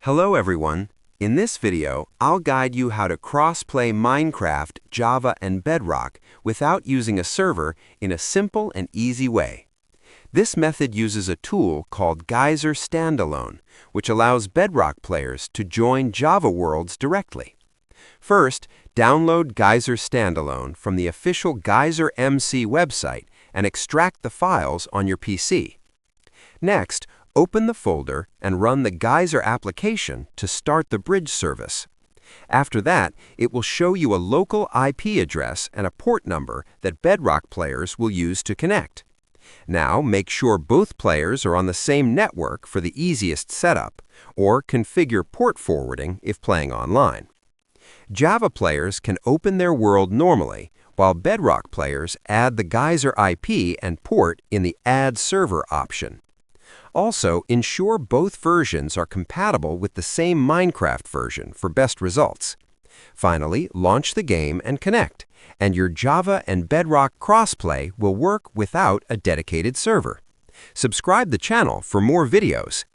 Hello everyone. In this video, I'll guide you how to cross-play Minecraft, Java, and Bedrock without using a server in a simple and easy way. This method uses a tool called Geyser Standalone, which allows Bedrock players to join Java worlds directly. First, download Geyser Standalone from the official Geyser MC website and extract the files on your PC. Next, open the folder and run the Geyser application to start the bridge service. After that, it will show you a local IP address and a port number that Bedrock players will use to connect. Now, make sure both players are on the same network for the easiest setup, or configure port forwarding if playing online. Java players can open their world normally, while Bedrock players add the Geyser IP and port in the Add Server option. Also, ensure both versions are compatible with the same Minecraft version for best results. Finally, launch the game and connect, and your Java and Bedrock crossplay will work without a dedicated server. Subscribe the channel for more videos